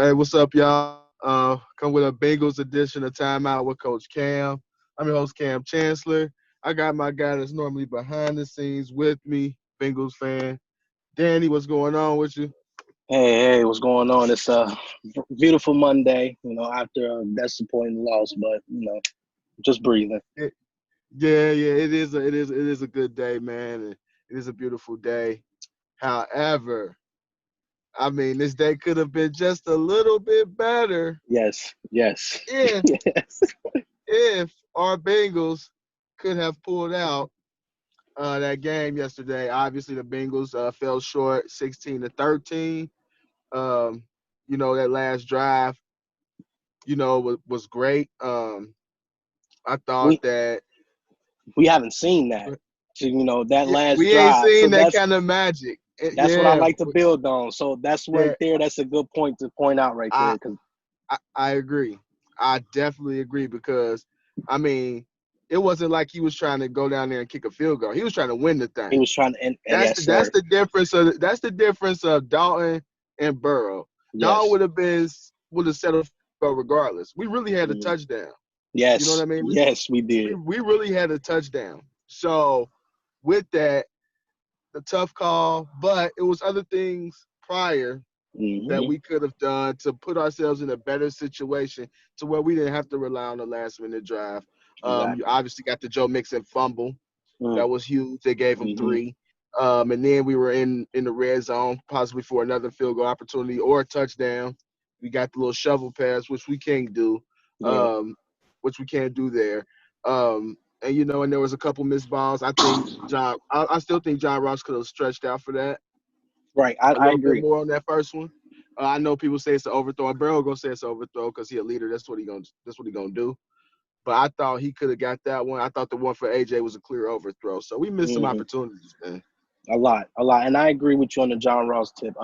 Hey, what's up, y'all? Come with a Bengals edition of Timeout with Coach Cam. I'm your host, Cam Chancellor. I got my guy that's normally behind the scenes with me, Bengals fan. Danny, what's going on with you? Hey, what's going on? It's a beautiful Monday, after a disappointing loss, but just breathing. It- yeah, it is a good day, man. And it is a beautiful day. However, I mean, this day could have been just a little bit better Yes, if yes. if our Bengals could have pulled out that game yesterday. Obviously, the Bengals fell short, 16-13. Um, that last drive, was great. I thought We that we haven't seen that. So, that yeah, last we ain't drive. So seen that that's kind of magic. that's what I like to build on. So that's right Yeah, there. That's a good point to point out right I, there because I agree. I definitely agree because I mean, it wasn't like he was trying to go down there and kick a field goal. He was trying to win the he thing. was trying to. And That's yes, the that's sir. the difference of Dalton and Burrow. Dalton Yes, would have settled for a field goal regardless. We really had a mm, touchdown. You know what I yes, mean? yes. We We did. we really had a touchdown. So with that, the tough call, but it was other things prior that Hmm. we could have done to put ourselves in a better situation to where we didn't have to rely on the last minute drive. You Exactly. obviously got the Joe Mixon fumble. Mm, That was huge. They gave him hmm. three. And then we were in the red zone, possibly for another field goal opportunity or a touchdown. We got the little shovel pass, which we can't do, Yeah. um, which we can't do there. And there was a couple missed balls. I still think John Ross could have stretched out for that Right. I, a I little bit agree. more on that first one. I know people say it's an overthrow. And Burrow gonna say it's an overthrow because he a leader. That's what he gonna do. But I thought he could have got that one. I thought the one for AJ was a clear overthrow. So we missed some Hmm. opportunities, man. A lot, and I agree with you on the John Ross tip.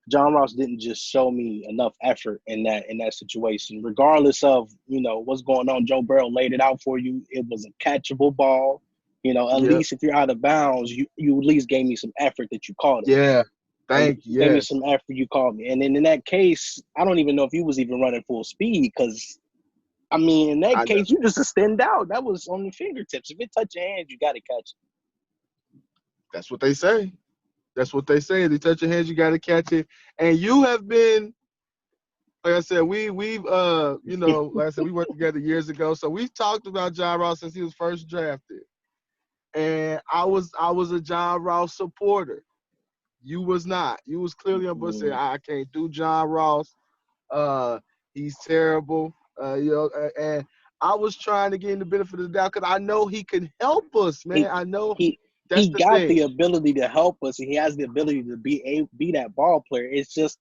John Ross didn't just show me enough effort in that situation. Regardless of what's going on, Joe Burrow laid it out for you. It was a catchable ball. At Yeah, least if you're out of bounds, you at least gave me some effort that you caught it. yeah. At least Thank you you. gave me Yes, some effort, you called me. And then in that case, I don't even know if you was even running full speed because I mean, in that I know. case, you just extend out. That was on the fingertips. If it touch your hands, you got to catch That's what they say. That's what they say. They touch your hands, you got to catch it. And you have been, like I said, it. like I said, we worked together years ago. So we've talked about John Ross since he was first drafted. And I was a John Ross supporter. You was not. You was clearly on Bush saying, I can't do John Ross. Uh, he's terrible. And I was trying to get him the benefit of the doubt because I know he can help us, man. he I know he that's he the got thing. the ability to help us, and he has the ability to be that ball player. It's just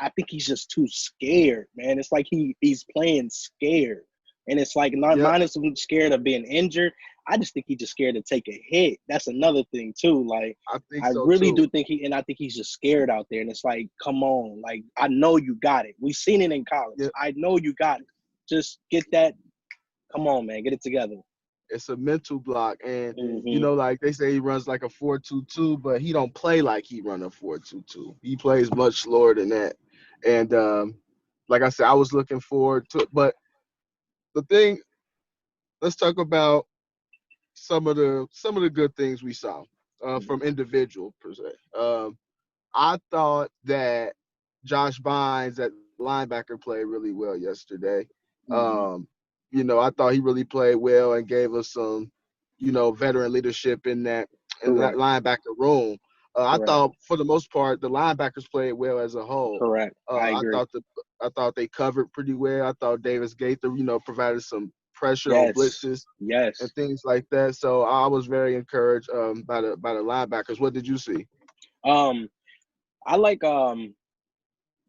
I think he's just too scared, man. It's like he's playing scared, and it's like not Yep, minus him scared of being injured. I just think he's just scared to take a hit. That's another thing too. Like I think I so really too. do think and I think he's just scared out there. And it's like, come on, like I know you got it. We've seen it in college. Yep. I know you got it. Just get that. Come on, man, get it together. It's a mental block, and Hmm. like they say, he runs like a 4.22, but he don't play like he run a 4.22. He plays much slower than that. And like I said, I was looking forward to it. But the thing, let's talk about some of the good things we saw from individual per se. I thought that Josh Bynes at linebacker played really well yesterday. Hmm. Um, I thought he really played well and gave us some, veteran leadership in that Correct. linebacker room. I Correct. thought for the most part the linebackers played well as a whole. Correct. I I agree. thought they covered pretty well. I thought Davis Gaither, provided some pressure on Yes. blitzes and Yes. things like that. So I was very encouraged by the linebackers. What did you see? Um,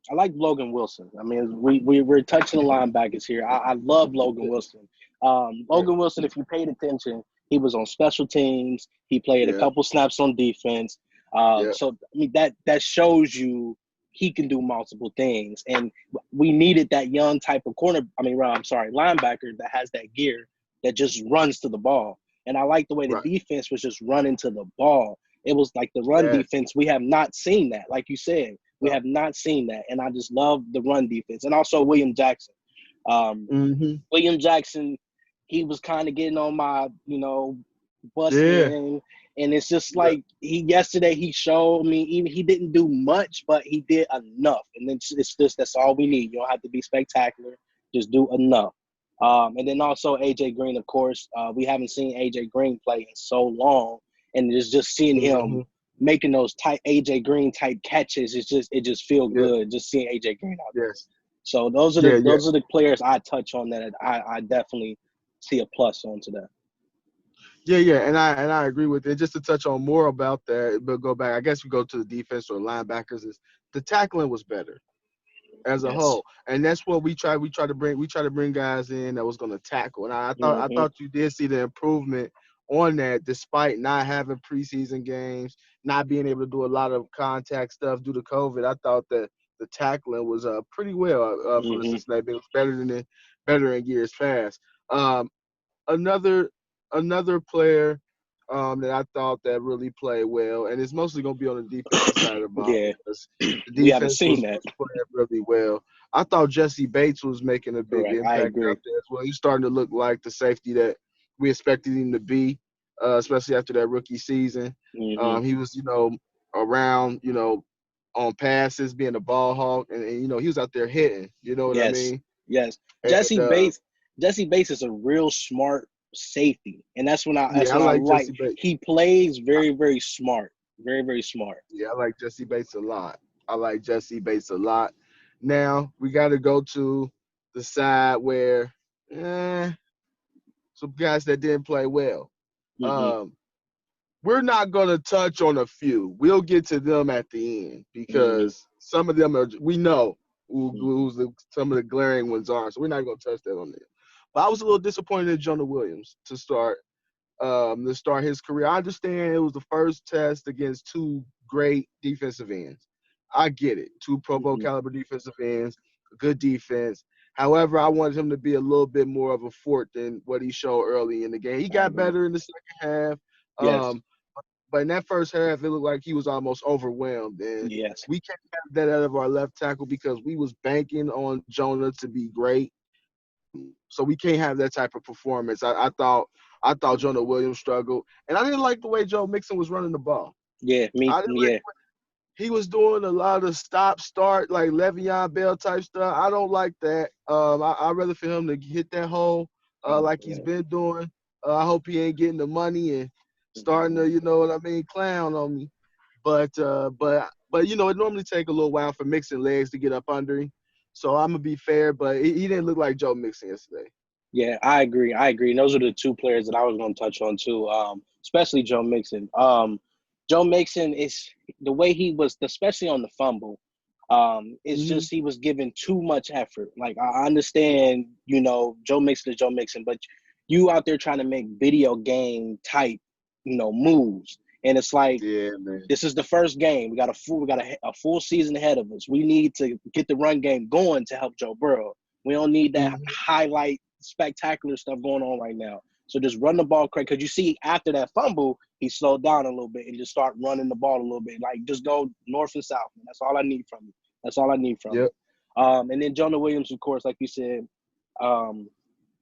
I like Logan Wilson. I mean, we're touching the linebackers here. I love Logan Wilson. Yeah, Logan Wilson, if you paid attention, he was on special teams. He played a yeah, couple snaps on defense. yeah. So I mean that shows you he can do multiple things. And we needed that young type of I'm sorry, linebacker that has that gear that just runs to the ball. And I like the way the Right. defense was just running to the ball. It was like the run Yes. defense. We have not seen that, like you said. We have not seen that, and I just love the run defense, and also William Jackson. Um, Mm-hmm. William Jackson, he was kind of getting on my, bus Yeah. man. And it's just Yeah. like yesterday he showed me, even he didn't do much, but he did enough. And then it's just that's all we need. You don't have to be spectacular, just do enough. And then also AJ Green, of course. We haven't seen AJ Green play in so long, and it's just seeing Mm-hmm. him making those type AJ Green type catches. It just feel Yeah. good just seeing AJ Green out there. Yes. So Yeah. Yeah. those are the players I touch on that I definitely see a plus on today. Yeah, yeah, and I agree with it. Just to touch on more about that, but go back. I guess we go to the defense or linebackers. Is the tackling was better as a Yes. whole, and that's what we try. We try to bring guys in that was going to tackle, and I Mm-hmm. thought you did see the improvement on that, despite not having preseason games, not being able to do a lot of contact stuff due to COVID. I thought that the tackling was pretty well for the Mm-hmm. Cincinnati Bengals, better in years past. Um, another another player that I thought that really played well, and it's mostly going to be on the defensive side of the ball Yeah. because the We haven't defense seen was, that. was playing really well. I thought Jesse Bates was making a big Correct. I impact out agree. there as well. He's starting to look like the safety that we expected him to be, especially after that rookie season. Mm-hmm. He was, around, on passes, being a ball hawk, and he was out there hitting. You know what I Yes. mean? Yes. And Jesse Bates is a real smart safety. And that's yeah, I what I like like. Jesse Bates. He plays very, very smart. Very, very smart. Yeah, I like Jesse Bates a lot. I like Jesse Bates a lot. Now we got to go to the side where some guys that didn't play well. Mm-hmm. Um, we're not gonna touch on a few. We'll get to them at the end Mm-hmm. because some of them we know Mm-hmm. some of the glaring ones are. So we're not gonna touch that on there. But I was a little disappointed in Jonah Williams to start his career. I understand it was the first test against two great defensive ends. I get it. Two Pro Bowl Mm-hmm. caliber defensive ends, good defense. However, I wanted him to be a little bit more of a fort than what he showed early in the game. He I got agree. better in the second half. Yes. Um, but in that first half, it looked like he was almost overwhelmed. And Yes. we can't have that out of our left tackle because we was banking on Jonah to be great. So we can't have that type of performance. I thought Jonah Williams struggled, and I didn't like the way Joe Mixon was running the ball. Yeah. Me. I didn't like Yeah. he was doing a lot of stop start like Le'Veon Bell type stuff. I don't like that. I'd rather for him to hit that hole like he's been doing. I hope he ain't getting the money and starting to, you know what I mean, clown on me. But it normally take a little while for Mixon legs to get up under him. So I'm gonna be fair, but he didn't look like Joe Mixon yesterday. Yeah, I agree. I agree. And those are the two players that I was going to touch on too. Especially Joe Mixon. Joe Mixon is the way he was, especially on the fumble. It's Hmm. just he was given too much effort. Like I understand, Joe Mixon is Joe Mixon, but you out there trying to make video game type, moves, and it's like Yeah, man. this is the first game. We got a full season ahead of us. We need to get the run game going to help Joe Burrow. We don't need that Hmm. highlight spectacular stuff going on right now. So just run the ball correct. Because you see after that fumble, he slowed down a little bit and just start running the ball a little bit. Like just go north and south. Man. That's all I need from you. That's all I need from Yep. you. And then Jonah Williams, of course, like you said, um,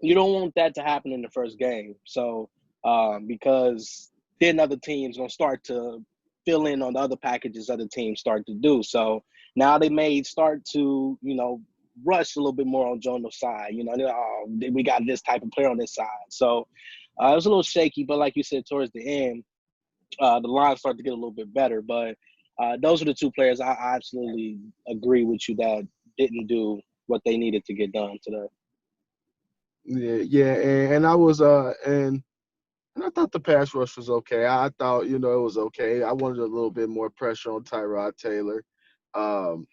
you don't want that to happen in the first game. So because then other teams gonna start to fill in on the other packages other teams start to do. So now they may start to, rush a little bit more on Jonah's side. Oh, we got this type of player on this side. So it was a little shaky, but like you said, towards the end, the line started to get a little bit better. But those are the two players I absolutely agree with you that didn't do what they needed to get done today. Yeah, yeah, and I was and I thought the pass rush was okay. I thought, it was okay. I wanted a little bit more pressure on Tyrod Taylor. Um,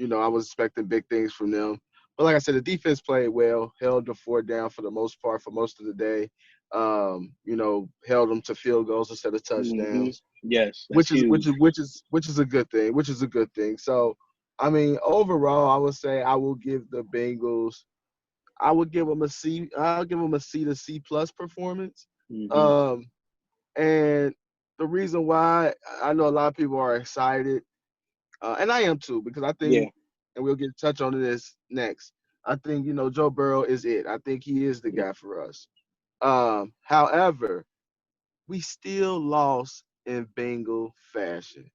I was expecting big things from them. But like I said, the defense played well, held the fort down for the most part for most of the day. Held them to field goals instead of Hmm. touchdowns, Yes, that's which is which huge. is which is which is a good thing. Which is a good thing. So, I mean, overall, I would say I will give the Bengals. I would give them a C. I'll give them a C to C plus performance. Hmm. Um, and the reason why I know a lot of people are excited And I am too, because I Yeah, think, and we'll get touch on this next. I think Joe Burrow is it. I think he is the yeah. guy for us. However, we still lost in Bengal fashion.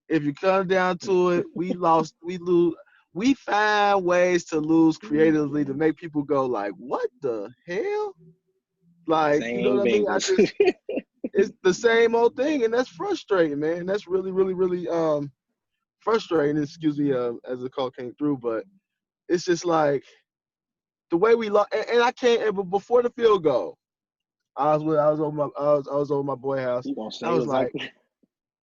If you come down to it, we lost. We lose. We find ways to lose creatively to make people go like, "What the hell?" Like, you know Same what I mean? I Bengals. just it's the same old thing, and that's frustrating, man. That's really, really, really frustrating. Excuse me, as the call came through, but it's just like the way we lost, and I can't. But before the field goal, I was over my boy house. You gonna I say it was was like, like,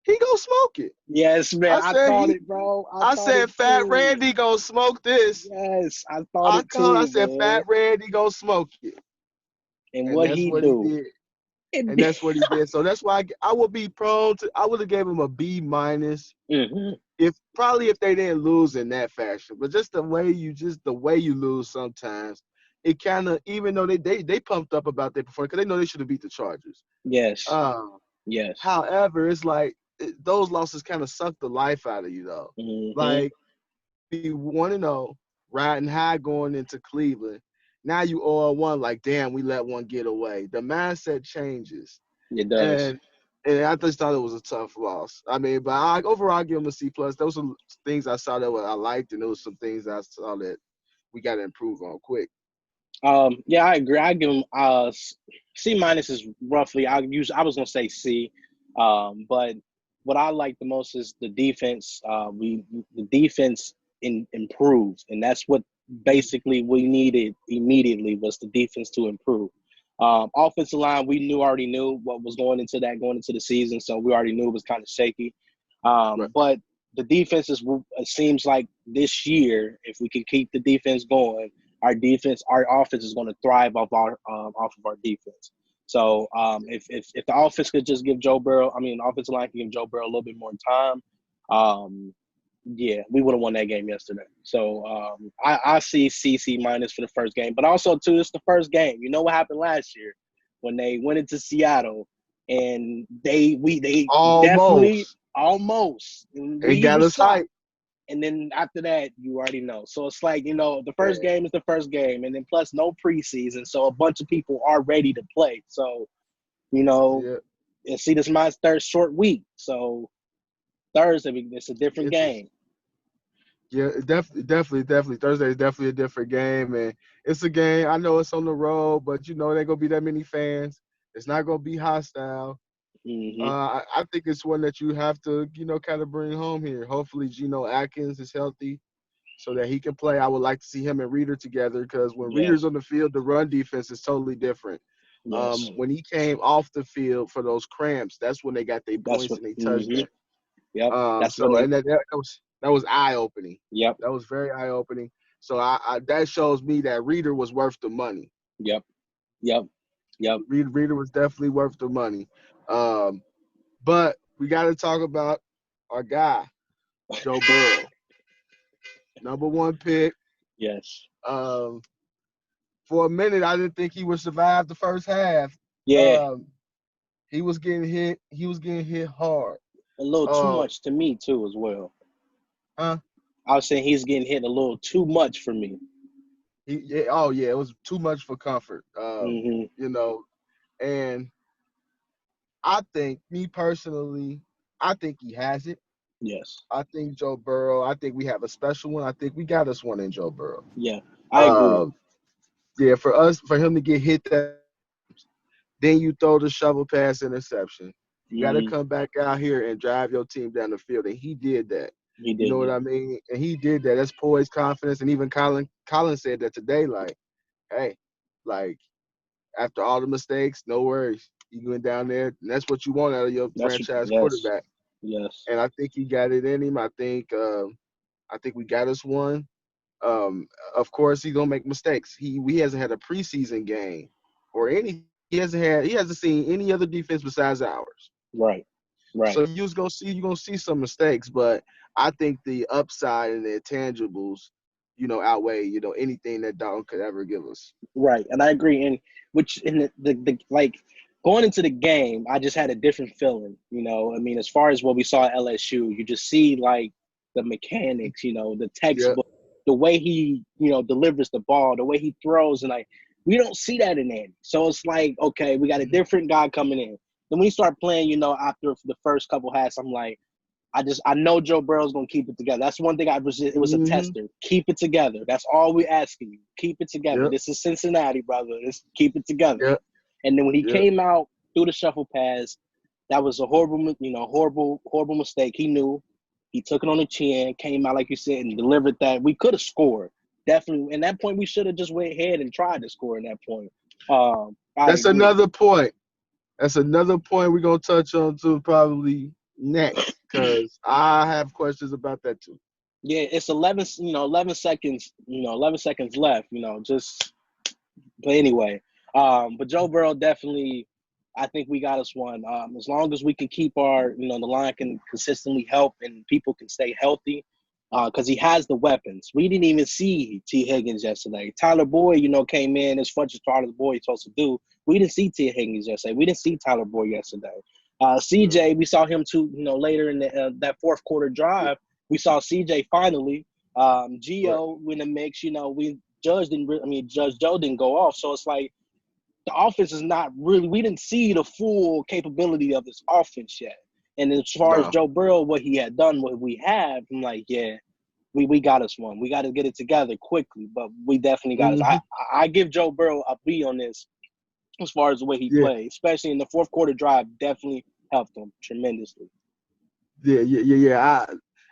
he gonna smoke it. yes, man. I I said thought he. it, bro. I I thought said it Fat too. Randy gonna smoke this. Yes, I thought it I too, said man. Fat Randy gonna smoke it, And and what that's he what he do? did. It And be. that's what he did. So that's why I would be prone to. I would have gave him a B minus Hmm. if probably if they didn't lose in that fashion. But just the way you lose sometimes, it kind of even though they pumped up about their performance because they know they should have beat the Chargers. Yes, Um, yes. However, it's like those losses kind of suck the life out of you though. Hmm. Like be 1-0, riding high going into Cleveland. Now you 0-1, like damn, we let one get away. The mindset changes, It does. and I just thought it was a tough loss. I mean, but overall I give them a C plus. There was some things I saw that I liked, and there was some things I saw that we got to improve on quick. Yeah, I agree. I give him C minus is roughly. I was gonna say C, but what I like the most is the defense. The defense improved, and that's what basically we needed immediately was the defense to improve. Offensive line, we already knew what was going into the season, so we already knew it was kind of shaky. Right. But the defense is. It seems like this year, if we can keep the defense going our offense is going to thrive off of our defense. So if the offense could just give Joe Burrow, I mean, the offensive line can give Joe Burrow a little bit more time, um, yeah, we would have won that game yesterday. So I see CC minus for the first game, but also too, it's the first game. You know what happened last year when they went into Seattle and they definitely Almost, almost and and we got was us shocked. hyped. And then after that, you already know. So it's like, the first Yeah, game is the first game. And then plus no preseason. So a bunch of people are ready to play. So, you know, yeah. and see, this is my third short week. So Thursday, it's a different Interesting. game. Yeah, definitely. Thursday is definitely a different game, and it's a game. I know it's on the road, but there ain't gonna be that many fans. It's not gonna be hostile. Hmm. I think it's one that you have to, kind of bring home here. Hopefully, Geno Atkins is healthy so that he can play. I would like to see him and Reader together because when Reader's Yes. on the field, the run defense is totally different. Yes. When he came off the field for those cramps, that's when they got their That's points what, and they hmm. touchdown. Yep. That's when So they, and that was eye opening. yep. That was very eye opening. So I that shows me that Reader was worth the money. Yep. Yep. Yep. Reader was definitely worth the money. Um, but we got to talk about our guy, Joe Burrow, number one pick. Yes. Um, for a minute, I didn't think he would survive the first half. Yeah. Um, he was getting hit. He was getting hit hard. A little too Um, much to me, too, as well. huh? I was saying he's getting hit a little too much for me. Yeah, oh yeah, it was too much for comfort. Hmm. You know, and I think me personally, I think he has it. Yes. I think Joe Burrow. I think we have a special one. I think we got us one in Joe Burrow. Yeah. I agree. Um, yeah, for him to get hit that many times, then you throw the shovel pass interception. You got to Hmm. come back out here and drive your team down the field, and he did that. He You know did what that. I mean? And he did that. That's poised confidence, and even Colin said that today. Like, hey, like after all the mistakes, no worries. You went down there, and that's what you want out of your franchise Yes. quarterback. Yes. And I think he got it in him. I think we got us one. Um, of course, he's gonna make mistakes. He hasn't had a preseason game or anything. He hasn't seen any other defense besides ours. Right. So Right. you're gonna see some mistakes, but I think the upside and the intangibles, outweigh anything that Dalton could ever give us. Right. And I agree. And which in the like going into the game, I just had a different feeling. I mean, as far as what we saw at LSU, you just see like the mechanics, the Yeah. textbook, the way he, delivers the ball, the way he throws, and like we don't see that in Andy. So it's like, okay, we got a different guy coming in. Then when you start playing, after the first couple halves, I'm like, I know Joe Burrow's gonna keep it together. That's one thing it was a Mm-hmm. tester. Keep it together. That's all we're asking you. Keep it together. Yep. This is Cincinnati, brother. Keep it together. Yep. And then when he Yep. came out through the shuffle pass, that was a horrible mistake. He knew. He took it on the chin, came out like you said, and delivered that. We could have scored. Definitely. In that point, we should have just went ahead and tried to score in that point. I That's agree. another point. That's another point we're gonna touch on too, probably next, because I have questions about that too. Yeah, it's 11 seconds, 11 seconds left, just but anyway, but Joe Burrow definitely, I think we got us one. As long as we can keep the line can consistently help and people can stay healthy, because he has the weapons. We didn't even see T. Higgins yesterday. Tyler Boyd, came in as much as Tyler Boyd supposed to do. We didn't see T. Higgins yesterday. We didn't see Tyler Boyd yesterday. CJ, we saw him too. Later in that fourth quarter drive, we saw CJ finally. Right. Gio in the mix. Judge Joe didn't go off. So it's like the offense is not really. We didn't see the full capability of this offense yet. And as far as No. Joe Burrow, what he had done, what we have, I'm like, yeah, we got us one. We got to get it together quickly, but we definitely got us. Mm-hmm. I give Joe Burrow a B on this as far as the way he Yeah. played, especially in the fourth quarter drive. Definitely helped him tremendously. Yeah.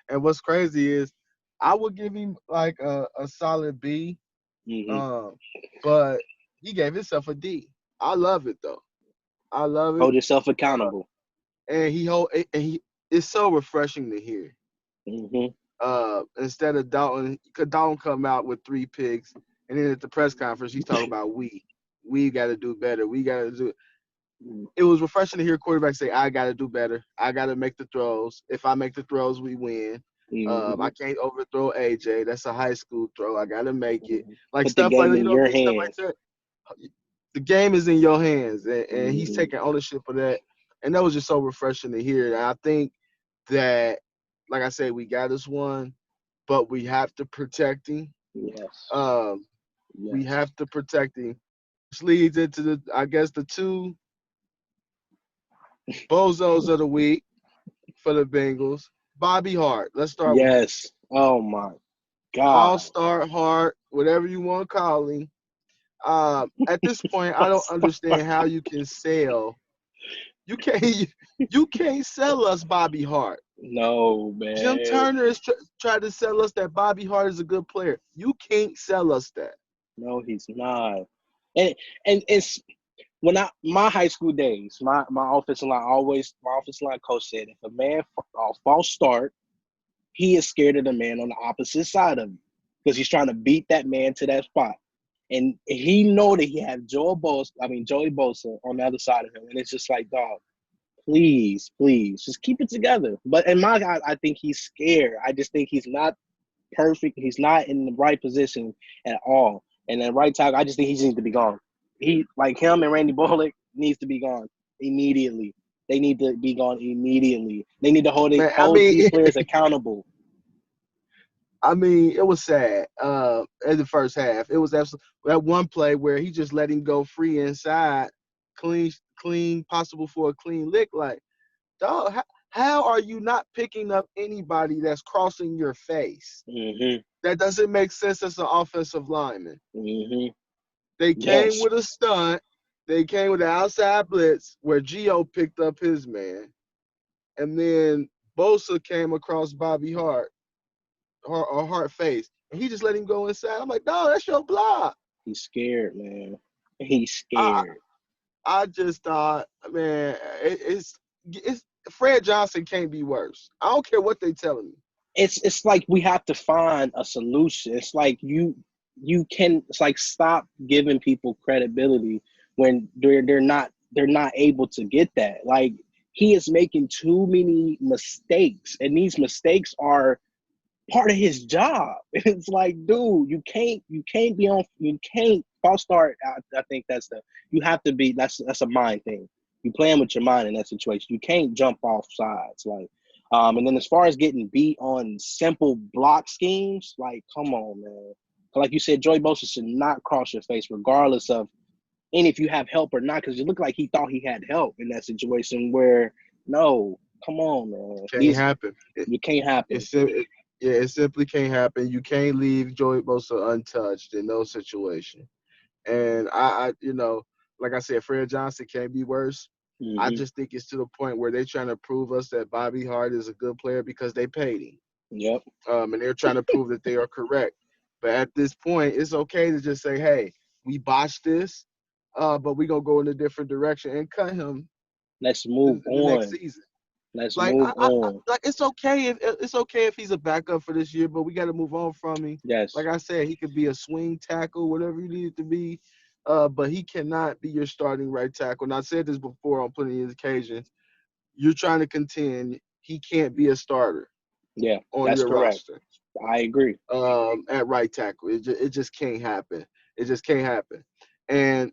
And what's crazy is I would give him like a solid B. Mm-hmm. Um, but he gave himself a D. I love it though. I love it. Hold yourself Uh, accountable. and he it's so refreshing to hear. Mm-hmm. Instead of Dalton, could Dalton come out with 3 picks, and then at the press conference he's talking about we got to do better. We got to do. It was refreshing to hear quarterbacks say, "I got to do better. I got to make the throws. If I make the throws, we win. Mm-hmm. I can't overthrow AJ. That's a high school throw. I got to make it. Like Put the stuff like game you in know what I your mean? Stuff like hands. that. The game is in your hands, and he's Mm-hmm. taking ownership of that. And that was just so refreshing to hear. And I think that, like I said, we got us one, but we have to protect him. Yes. Um, we Yes. have to protect him, which leads into I guess, the two bozos of the week for the Bengals. Bobby Hart. Let's start with him. Yes. Oh my All God. star Hart, whatever you want to call him. At this point, I don't understand how you can sell. You can't. You can't sell us Bobby Hart. No, Jim man. Turner is trying to sell us that Bobby Hart is a good player. You can't sell us that. No, he's not. And it's when my high school days, my offensive line my offensive line coach said if a man false start, he is scared of the man on the opposite side of him because he's trying to beat that man to that spot. And he know that he have Joey Bosa on the other side of him. And it's just like, dog, please, just keep it together. But in my guy, I think he's scared. I just think he's not perfect. He's not in the right position at all. And then right tackle, I just think he needs to be gone. He like him and Randy Bullock needs to be gone immediately. They need to be gone immediately. They need to Man, hold these players accountable. it was sad. In the first half, it was absolutely that one play where he just let him go free inside, clean, possible for a clean lick. Like, dog, how are you not picking up anybody that's crossing your face? Mm-hmm. That doesn't make sense as an offensive lineman. Mm-hmm. They came Yes. with a stunt. They came with an outside blitz where Gio picked up his man, and then Bosa came across Bobby Hart or Hart face, and he just let him go inside. I'm like, no, that's your block. He's scared, man. He's I scared. I just thought, man, it's Fred Johnson can't be worse. I don't care what they telling me. It's like we have to find a solution. It's like you can it's like stop giving people credibility when they're not able to get that. Like he is making too many mistakes, and these mistakes are part of his job. It's like, dude, you can't false start. I think you have to be that's a mind thing. You playing with your mind in that situation. You can't jump off sides. Like And then as far as getting beat on simple block schemes, like, come on, man. Like you said, Joey Bosa should not cross your face, regardless of and if you have help or not, because it looked like he thought he had help in that situation. Where no, come on, man, Can't happen. you can't happen. Yeah, it simply can't happen. You can't leave Joey Bosa untouched in no situation. And like I said, Fred Johnson can't be worse. I Hmm. just think it's to the point where they're trying to prove us that Bobby Hart is a good player because they paid him. Yep, And they're trying to prove that they are correct. But at this point, it's okay to just say, "Hey, we botched this, but we're gonna go in a different direction and cut him let's move in the next on. season." Let's Like move on. like it's okay if he's a backup for this year, but we got to move on from him. Like Yes, I said, he could be a swing tackle, whatever you need it to be, but he cannot be your starting right tackle. And I said this before on plenty of occasions. You're trying to contend. He can't be a starter yeah, on that's your correct. roster I agree. at right tackle. It just can't happen. It just can't happen. And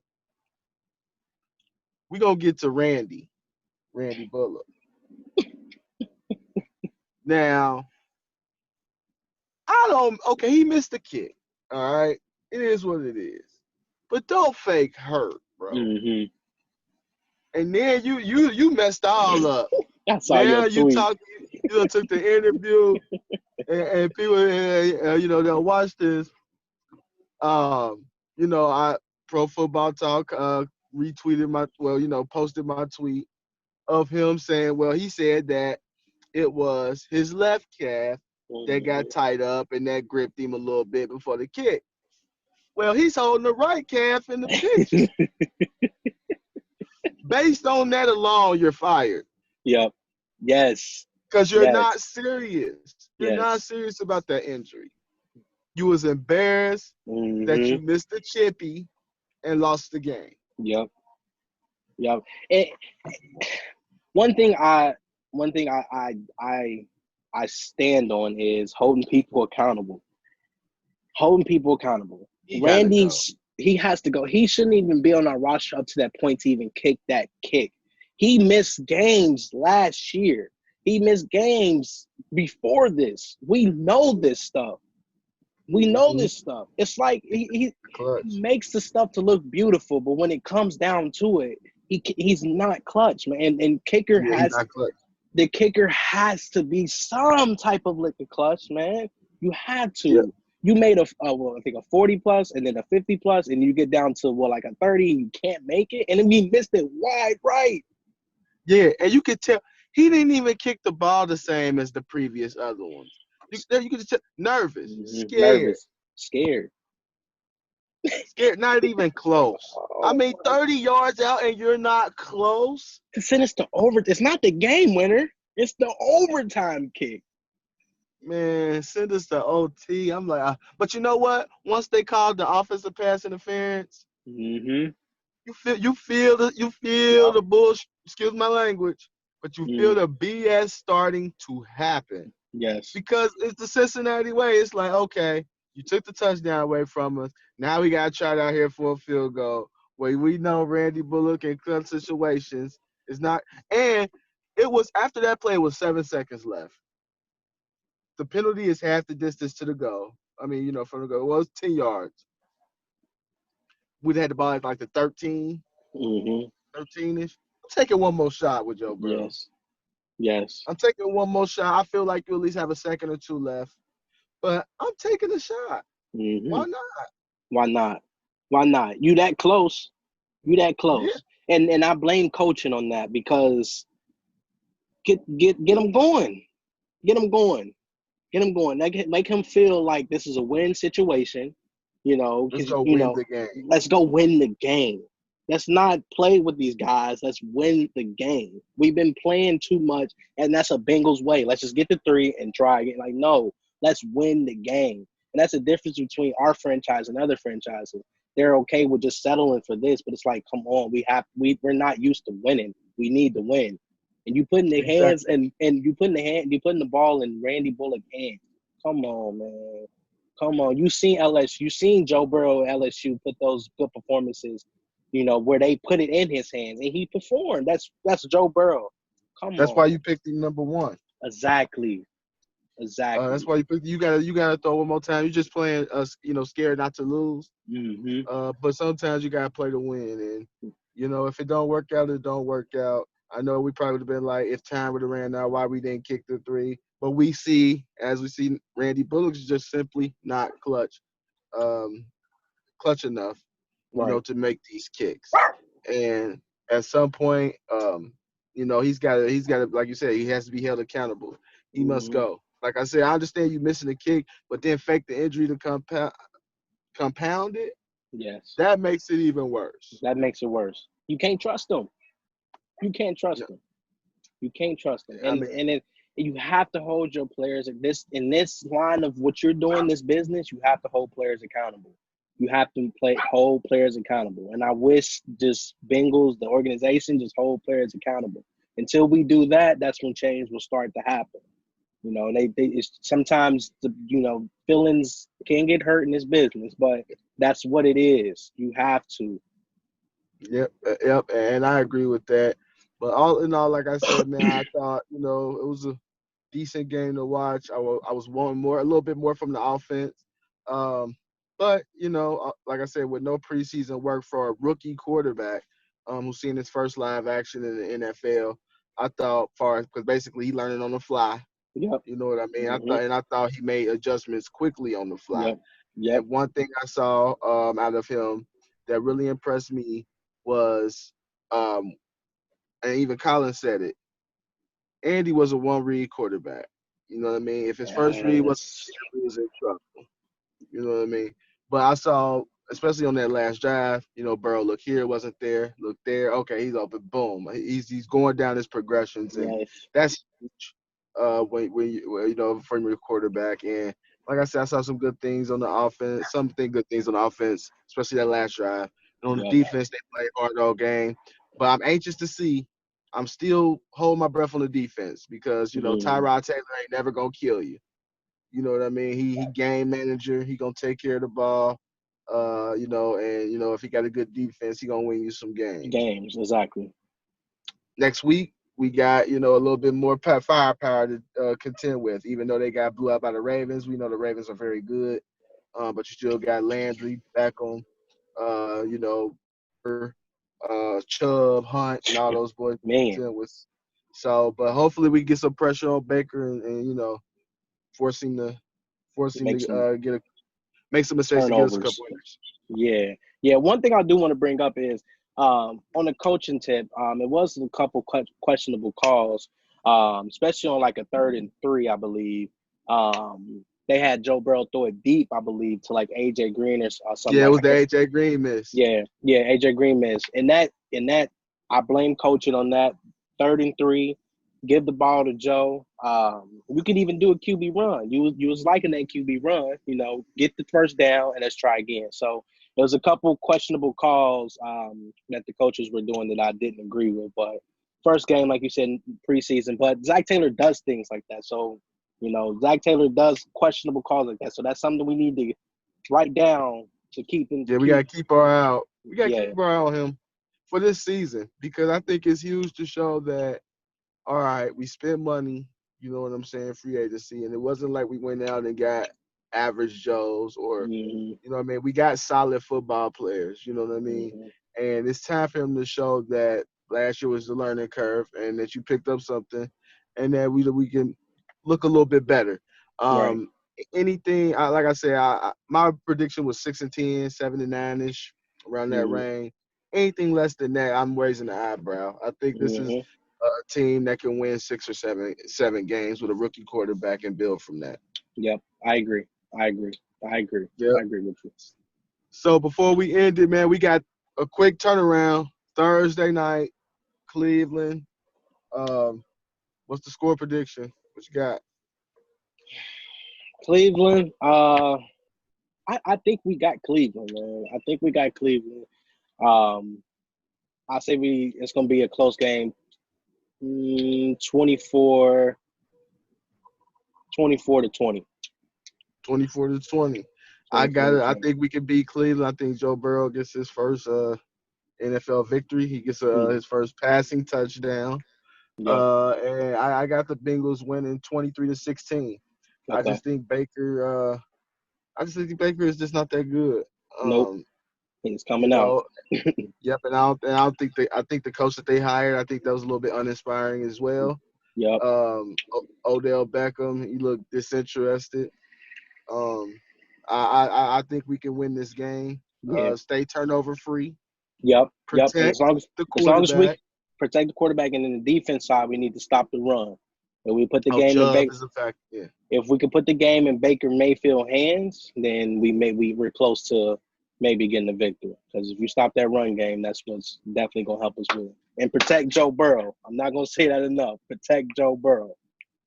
we're gonna get to Randy Bullock. Now, I don't. Okay, he missed the kick. All right, it is what it is. But don't fake hurt, bro. Hmm. And then you messed all up. I saw your Now you tweet. talk. You know, took the interview, and people, they'll watch this. Um, I Pro Football Talk retweeted posted my tweet of him saying, well, he said that it was his left calf that got Hmm. tied up and that gripped him a little bit before the kick. Well, he's holding the right calf in the picture. Based on that alone, you're fired Yep. Yes. because you're not Yes. serious. You're not Yes. serious about that injury. You was embarrassed that Hmm. you missed the chippy and lost the game. Yep. Yep. And one thing I one thing I stand on is holding people accountable. Holding people accountable. He gotta go. He has to go. He shouldn't even be on our roster up to that point to even kick that kick. He missed games last year. He missed games before this. We know this stuff. We know Mm-hmm. this stuff. It's like he Clutch. makes the stuff to look beautiful, but when it comes down to it, he's not clutch, man. And Yeah, he's not clutch. the kicker has to be some type of liquid clutch, man. You have Yep. to. You made I think a 40 plus and then a 50 plus, and you get down to like a 30, and you can't make it, and then we missed it wide right. Yeah, and you could tell he didn't even kick the ball the same as the previous other ones. You could just tell nervous, Mm-hmm. scared, Nervous, scared. scared, not even close. I Oh, mean, 30 yards out and you're not close. to send us to over. It's not the game winner. It's the overtime kick. Man, send us to OT. I'm like, but you know what? Once they called the offensive pass interference, Mm-hmm. you feel Yep. the bullshit. Excuse my language, but you feel Mm, the BS starting to happen. yes. Because it's the Cincinnati way. It's like, okay, you took the touchdown away from us. Now we got to try it out here for a field goal. Where we know Randy Bullock in clutch situations is not. And it was after that play was 7 seconds left. The penalty is half the distance to the goal. I mean, from the goal. It was 10 yards. We'd had the ball at like the Mm-hmm. 13-ish. I'm taking one more shot with Joe Burrow. Yes. Yes. I'm taking one more shot. I feel like you at least have a second or two left. But I'm taking a shot. Mm-hmm. Why not? Why not? Why not? You that close. You that Yeah. close. And I blame coaching on that because get him going. Get him going. Get him going. Make him feel like this is a win situation. Let's Because go win the game. let's go win the game. Let's not play with these guys. Let's win the game. We've been playing too much, and that's a Bengals way. Let's just get the 3 and try again. Like, no, let's win the game. And that's the difference between our franchise and other franchises. They're okay with just settling for this, but it's like, come on, we're not used to winning. We need to win. And you putting the hands Exactly. and you putting the ball in Randy Bullock's hands. Come on, man. Come on. You seen LSU, you seen Joe Burrow at LSU put those good performances, where they put it in his hands and he performed. That's Joe Burrow. Come That's why on. you picked him number one. Exactly. That's Exactly. why you gotta throw one more time. You're just playing scared not to lose. Hmm. But sometimes you gotta play to win, and if it don't work out, it don't work out. I know we probably would have been like, if time would have ran out, why we didn't kick the three. But as we see, Randy Bullock's just simply not um, clutch enough, Right. to make these kicks. And at some point, he's got to, like you said, he has to be held accountable. He must Hmm. go. Like I said, I understand you missing a kick, but then fake the injury to compound it. Yes. That makes it even worse. That makes it worse. You can't trust them. You can't trust Yeah, them. You can't trust them. I And mean, and it, you have to hold your players in this line of what you're doing, this business, you have to hold players accountable. You have to hold players accountable. And I wish just Bengals, the organization, just hold players accountable. Until we do that, that's when change will start to happen. It's sometimes feelings can get hurt in this business, but that's what it is. You have to. yep, and I agree with that. But all in all, like I said, man, I thought it was a decent game to watch. I was wanting more, a little bit more from the offense. Um, but like I said, with no preseason work for a rookie quarterback, who's seeing his first live action in the NFL, I thought, far because basically he learning on the fly. Yep. You know what I mean? Hmm. I thought he made adjustments quickly on the fly. Yep. Yep. And one thing I saw out of him that really impressed me was, um, and even Colin said it. Andy was a one read quarterback. You know what I mean? If his first read was Yes. he was in trouble. You know what I mean? But I saw, especially on that last drive, Burrow, look here, wasn't there, look there, okay, he's open, boom. He's going down his progressions, and Yes. that's huge. From your quarterback, and like I said, I saw some good things on the offense, good things on the offense, especially that last drive. And on the Yep. defense, they played hard all game. But I'm anxious to see. I'm still holding my breath on the defense because Mm. Tyrod Taylor ain't never gonna kill you. You know what I mean? He game manager. He gonna take care of the ball. And if he got a good defense, he gonna win you some games. Games. Exactly. Next week we got a little bit more firepower to contend with. Even though they got blew out by the Ravens, we know the Ravens are very good. But you still got Landry, Beckham, Baker, Chubb, Hunt, and all those boys to Man, contend with. So, but hopefully we get some pressure on Baker and forcing the forcing make to some make some mistakes to get us a turnovers. couple winners. Yeah, yeah. One thing I do want to bring up is on the coaching tip. It was a couple questionable calls, especially on like a 3rd and 3, I believe. They had Joe Burrow throw it deep, I believe, to like AJ Green or something Yeah, it like was I the can't. AJ Green miss. Yeah, yeah, AJ Green missed. And that I blame coaching on that. 3rd and 3, give the ball to Joe. You could even do a QB run. You was liking that QB run, get the first down and let's try again. So there was a couple questionable calls that the coaches were doing that I didn't agree with. But first game, like you said, preseason. But Zach Taylor does things like that. So, Zach Taylor does questionable calls like that. So that's something we need to write down to keep him to Yeah, we keep. gotta keep our eye out. We gotta Yeah. keep our eye on him for this season because I think it's huge to show that all right, we spent money, you know what I'm saying, free agency, and it wasn't like we went out and got average Joes or, Hmm. you know what I mean, we got solid football players, you know what I mean? Hmm. And it's time for him to show that last year was the learning curve and that you picked up something and that we can look a little bit better. Right. Um, anything, like I said, my prediction was 6-10, 7-9 ish, around that Hmm. range. Anything less than that, I'm raising the eyebrow. I think this is Hmm. a team that can win 6 or 7 games with a rookie quarterback and build from that. Yep. I agree. I agree. I agree. Yep. I agree with you. So before we end it, man, we got a quick turnaround. Thursday night, Cleveland. Um, what's the score prediction? What you got? Cleveland. I think we got Cleveland, man. I think we got Cleveland. Um, I say it's gonna be a close game. 24, 24-20. 24-20. I 24 got to it. I 20. think we can beat Cleveland. I think Joe Burrow gets his first NFL victory. He gets Hmm. his first passing touchdown. Yep. And I got the Bengals winning 23-16. I Okay. just think Baker. I just think Baker is just not that good. Nope. Um, He's you coming out. know, yep. And I don't think I think the coach that they hired. I think that was a little bit uninspiring as well. Yep. Odell Beckham. He looked disinterested. Um, I think we can win this game. Yeah. Stay turnover free. Yep. Yep. And Protect the as long as we quarterback. protect the quarterback, and then the defense side, we need to stop the run. And we put the Oh, game in Chubb Baker. is a fact. Yeah. If we could put the game in Baker Mayfield hands, then we're close to maybe getting the victory. Because if you stop that run game, that's what's definitely gonna help us win. And protect Joe Burrow. I'm not gonna say that enough. Protect Joe Burrow.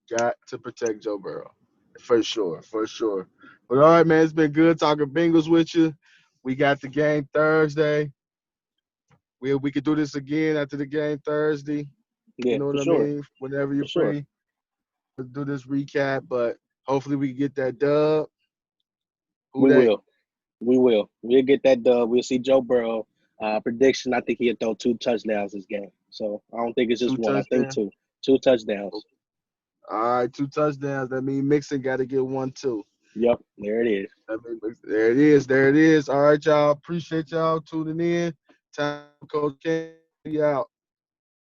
Got to protect Joe Burrow. For sure. For sure. But all right, man, it's been good talking Bengals with you. We got the game Thursday. We could do this again after the game Thursday. You Yeah, know for what I sure. mean? Whenever you're For sure. free, let's do this recap. But hopefully we can get that dub. Who We that? will. We will. We'll get that dub. We'll see Joe Burrow. Prediction, I think he'll throw 2 touchdowns this game. So I don't think it's just Two one. I think touchdowns. two. 2 touchdowns. All right, 2 touchdowns. That means Mixon got to get one too. Yep, there it is. There it is. There it is. All right, y'all. Appreciate y'all tuning in. Time Coach Ken. We out.